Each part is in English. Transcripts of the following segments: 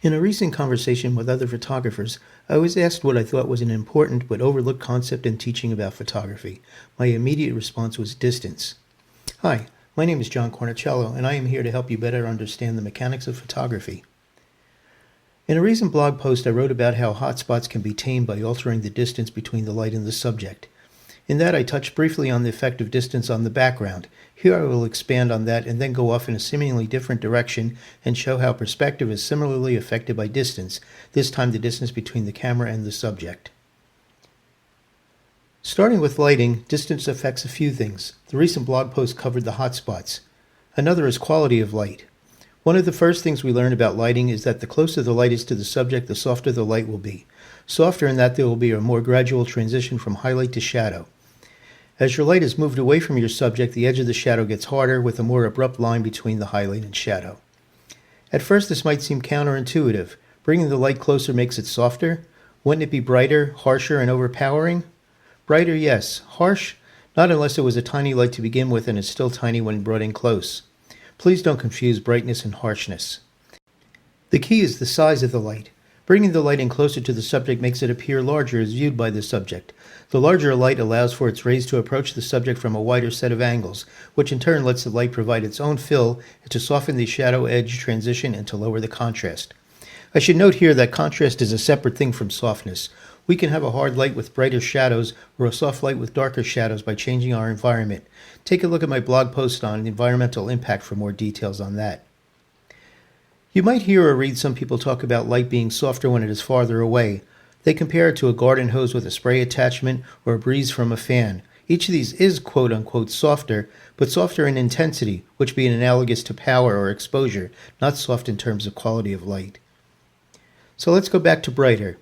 In a recent conversation with other photographers, I was asked what I thought was an important but overlooked concept in teaching about photography. My immediate response was distance. Hi, my name is John Cornicello, and I am here to help you better understand the mechanics of photography. In a recent blog post, I wrote about how hotspots can be tamed by altering the distance between the light and the subject. In that, I touched briefly on the effect of distance on the background. Here I will expand on that and then go off in a seemingly different direction and show how perspective is similarly affected by distance, this time the distance between the camera and the subject. Starting with lighting, distance affects a few things. The recent blog post covered the hotspots. Another is quality of light. One of the first things we learn about lighting is that the closer the light is to the subject, the softer the light will be. Softer in that there will be a more gradual transition from highlight to shadow. As your light is moved away from your subject, the edge of the shadow gets harder with a more abrupt line between the highlight and shadow. At first, this might seem counterintuitive. Bringing the light closer makes it softer. Wouldn't it be brighter, harsher, and overpowering? Brighter, yes. Harsh? Not unless it was a tiny light to begin with and is still tiny when brought in close. Please don't confuse brightness and harshness. The key is the size of the light. Bringing the light in closer to the subject makes it appear larger as viewed by the subject. The larger a light allows for its rays to approach the subject from a wider set of angles, which in turn lets the light provide its own fill to soften the shadow edge transition and to lower the contrast. I should note here that contrast is a separate thing from softness. We can have a hard light with brighter shadows or a soft light with darker shadows by changing our environment. Take a look at my blog post on environmental impact for more details on that. You might hear or read some people talk about light being softer when it is farther away. They compare it to a garden hose with a spray attachment or a breeze from a fan. Each of these is quote-unquote softer, but softer in intensity, which being analogous to power or exposure, not soft in terms of quality of light. So let's go back to brighter.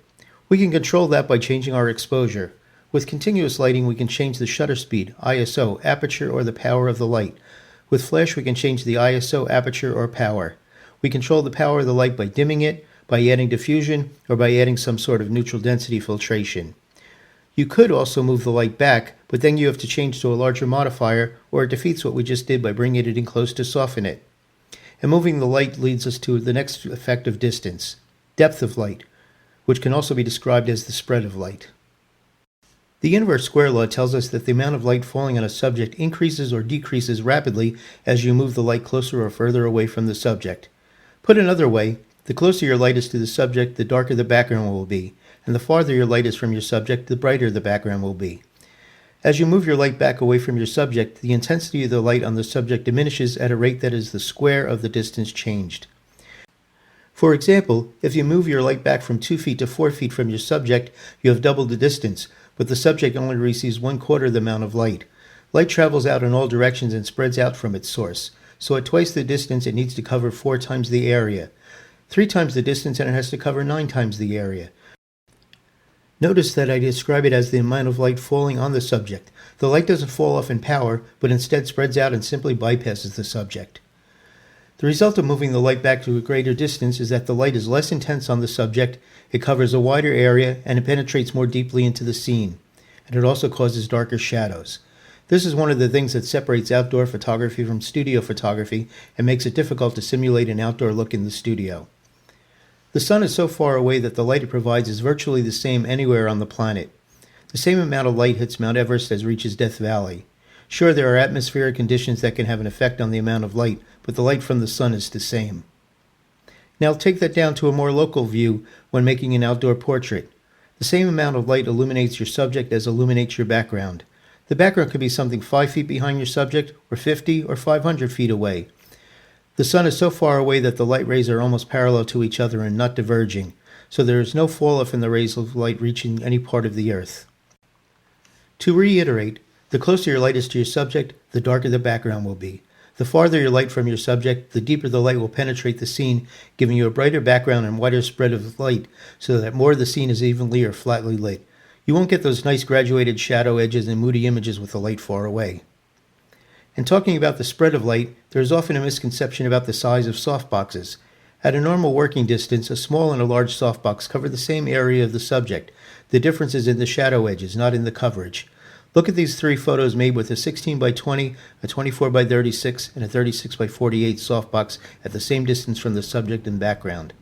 We can control that by changing our exposure. With continuous lighting, we can change the shutter speed, ISO, aperture, or the power of the light. With flash, we can change the ISO, aperture, or power. We control the power of the light by dimming it, by adding diffusion, or by adding some sort of neutral density filtration. You could also move the light back, but then you have to change to a larger modifier, or it defeats what we just did by bringing it in close to soften it. And moving the light leads us to the next effect of distance, depth of light, which can also be described as the spread of light. The inverse square law tells us that the amount of light falling on a subject increases or decreases rapidly as you move the light closer or further away from the subject. Put another way, the closer your light is to the subject, the darker the background will be, and the farther your light is from your subject, the brighter the background will be. As you move your light back away from your subject, the intensity of the light on the subject diminishes at a rate that is the square of the distance changed. For example, if you move your light back from 2 feet to 4 feet from your subject, you have doubled the distance, but the subject only receives 1/4 the amount of light. Light travels out in all directions and spreads out from its source. So at twice the distance, it needs to cover 4 times the area. 3 times the distance, and it has to cover 9 times the area. Notice that I describe it as the amount of light falling on the subject. The light doesn't fall off in power, but instead spreads out and simply bypasses the subject. The result of moving the light back to a greater distance is that the light is less intense on the subject, it covers a wider area, and it penetrates more deeply into the scene. And it also causes darker shadows. This is one of the things that separates outdoor photography from studio photography and makes it difficult to simulate an outdoor look in the studio. The sun is so far away that the light it provides is virtually the same anywhere on the planet. The same amount of light hits Mount Everest as reaches Death Valley. Sure, there are atmospheric conditions that can have an effect on the amount of light, but the light from the sun is the same. Now take that down to a more local view when making an outdoor portrait. The same amount of light illuminates your subject as illuminates your background. The background could be something 5 feet behind your subject, or 50 or 500 feet away. The sun is so far away that the light rays are almost parallel to each other and not diverging, so there is no fall-off in the rays of light reaching any part of the earth. To reiterate, the closer your light is to your subject, the darker the background will be. The farther your light from your subject, the deeper the light will penetrate the scene, giving you a brighter background and wider spread of light so that more of the scene is evenly or flatly lit. You won't get those nice graduated shadow edges and moody images with the light far away. In talking about the spread of light, there is often a misconception about the size of softboxes. At a normal working distance, a small and a large softbox cover the same area of the subject. The difference is in the shadow edges, not in the coverage. Look at these 3 photos made with a 16 by 20, a 24 by 36, and a 36 by 48 softbox at the same distance from the subject and background.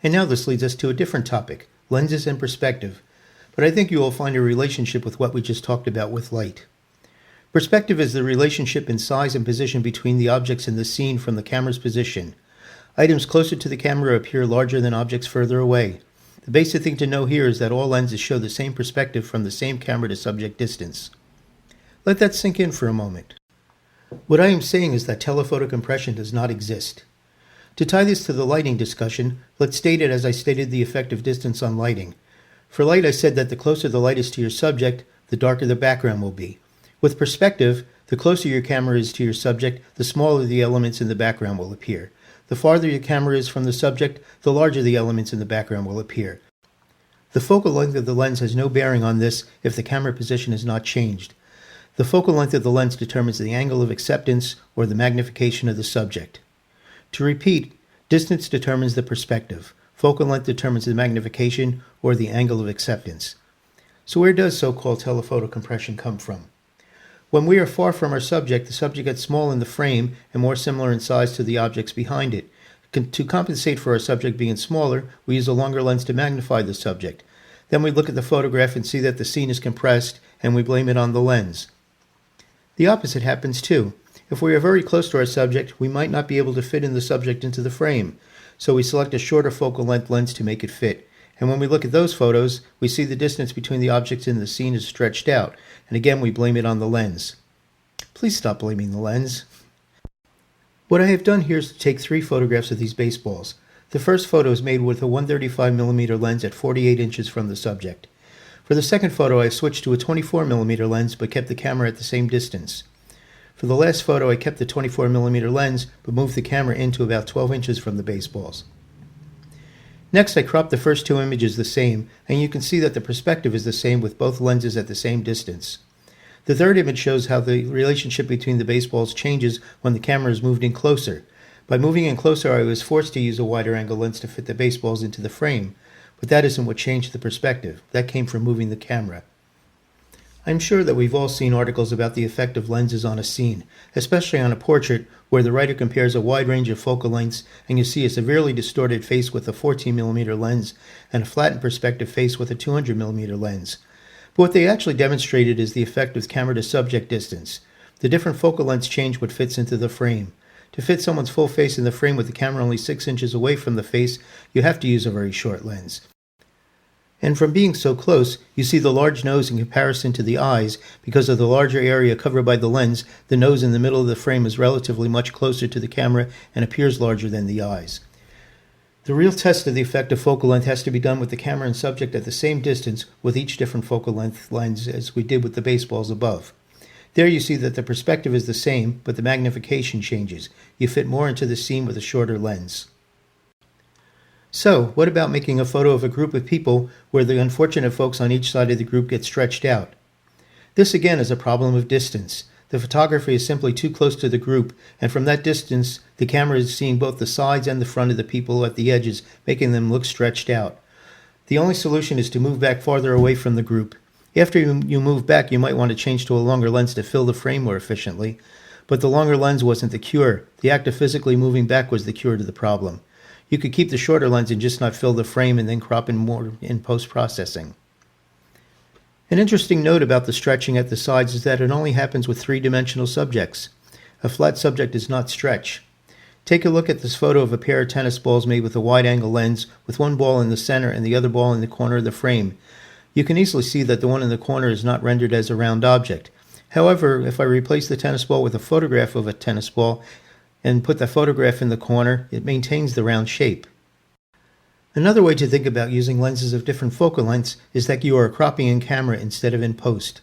And now this leads us to a different topic, lenses and perspective. But I think you will find a relationship with what we just talked about with light. Perspective is the relationship in size and position between the objects in the scene from the camera's position. Items closer to the camera appear larger than objects further away. The basic thing to know here is that all lenses show the same perspective from the same camera to subject distance. Let that sink in for a moment. What I am saying is that telephoto compression does not exist. To tie this to the lighting discussion, let's state it as I stated the effective distance on lighting. For light, I said that the closer the light is to your subject, the darker the background will be. With perspective, the closer your camera is to your subject, the smaller the elements in the background will appear. The farther your camera is from the subject, the larger the elements in the background will appear. The focal length of the lens has no bearing on this if the camera position is not changed. The focal length of the lens determines the angle of acceptance or the magnification of the subject. To repeat, distance determines the perspective. Focal length determines the magnification or the angle of acceptance. So where does so-called telephoto compression come from? When we are far from our subject, the subject gets small in the frame and more similar in size to the objects behind it. To compensate for our subject being smaller, we use a longer lens to magnify the subject. Then we look at the photograph and see that the scene is compressed, and we blame it on the lens. The opposite happens too. If we are very close to our subject, we might not be able to fit in the subject into the frame, so we select a shorter focal length lens to make it fit. And when we look at those photos, we see the distance between the objects in the scene is stretched out, and again we blame it on the lens. Please stop blaming the lens. What I have done here is to take 3 photographs of these baseballs. The first photo is made with a 135mm lens at 48 inches from the subject. For the second photo, I switched to a 24mm lens but kept the camera at the same distance. For the last photo, I kept the 24mm lens but moved the camera in to about 12 inches from the baseballs. Next, I cropped the first 2 images the same, and you can see that the perspective is the same with both lenses at the same distance. The third image shows how the relationship between the baseballs changes when the camera is moved in closer. By moving in closer, I was forced to use a wider angle lens to fit the baseballs into the frame, but that isn't what changed the perspective. That came from moving the camera. I'm sure that we've all seen articles about the effect of lenses on a scene, especially on a portrait where the writer compares a wide range of focal lengths and you see a severely distorted face with a 14mm lens and a flattened perspective face with a 200mm lens. But what they actually demonstrated is the effect of camera to subject distance. The different focal lengths change what fits into the frame. To fit someone's full face in the frame with the camera only 6 inches away from the face, you have to use a very short lens. And from being so close, you see the large nose in comparison to the eyes. Because of the larger area covered by the lens, the nose in the middle of the frame is relatively much closer to the camera and appears larger than the eyes. The real test of the effect of focal length has to be done with the camera and subject at the same distance with each different focal length lens as we did with the baseballs above. There you see that the perspective is the same, but the magnification changes. You fit more into the scene with a shorter lens. So, what about making a photo of a group of people where the unfortunate folks on each side of the group get stretched out? This again is a problem of distance. The photography is simply too close to the group, and from that distance, the camera is seeing both the sides and the front of the people at the edges, making them look stretched out. The only solution is to move back farther away from the group. After you move back, you might want to change to a longer lens to fill the frame more efficiently. But the longer lens wasn't the cure. The act of physically moving back was the cure to the problem. You could keep the shorter lens and just not fill the frame and then crop in more in post-processing. An interesting note about the stretching at the sides is that it only happens with 3-dimensional subjects. A flat subject does not stretch. Take a look at this photo of a pair of tennis balls made with a wide-angle lens with one ball in the center and the other ball in the corner of the frame. You can easily see that the one in the corner is not rendered as a round object. However, if I replace the tennis ball with a photograph of a tennis ball and put the photograph in the corner, it maintains the round shape. Another way to think about using lenses of different focal lengths is that you are cropping in camera instead of in post.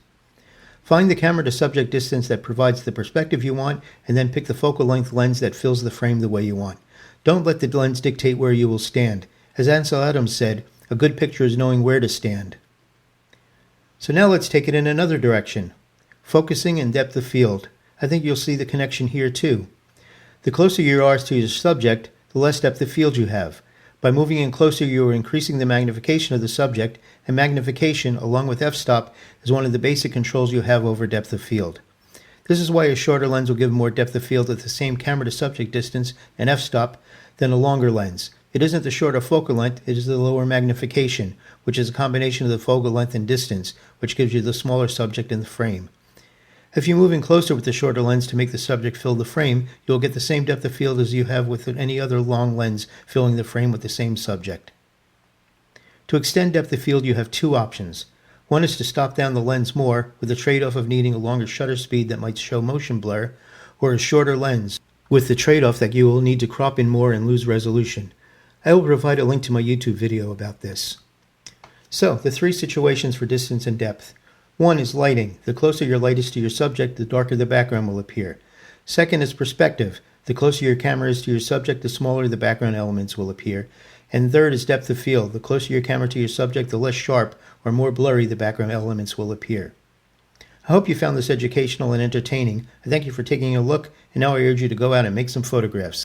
Find the camera to subject distance that provides the perspective you want, and then pick the focal length lens that fills the frame the way you want. Don't let the lens dictate where you will stand. As Ansel Adams said, a good picture is knowing where to stand. So now let's take it in another direction. Focusing and depth of field. I think you'll see the connection here too. The closer you are to your subject, the less depth of field you have. By moving in closer, you are increasing the magnification of the subject, and magnification, along with f-stop, is one of the basic controls you have over depth of field. This is why a shorter lens will give more depth of field at the same camera to subject distance and f-stop than a longer lens, It isn't the shorter focal length, it is the lower magnification, which is a combination of the focal length and distance, which gives you the smaller subject in the frame. If you move in closer with the shorter lens to make the subject fill the frame, you'll get the same depth of field as you have with any other long lens filling the frame with the same subject. To extend depth of field, you have two options. One is to stop down the lens more, with the trade-off of needing a longer shutter speed that might show motion blur, or a shorter lens, with the trade-off that you will need to crop in more and lose resolution. I will provide a link to my YouTube video about this. So, the three situations for distance and depth. One is lighting. The closer your light is to your subject, the darker the background will appear. Second is perspective. The closer your camera is to your subject, the smaller the background elements will appear. And third is depth of field. The closer your camera to your subject, the less sharp or more blurry the background elements will appear. I hope you found this educational and entertaining. I thank you for taking a look, and now I urge you to go out and make some photographs.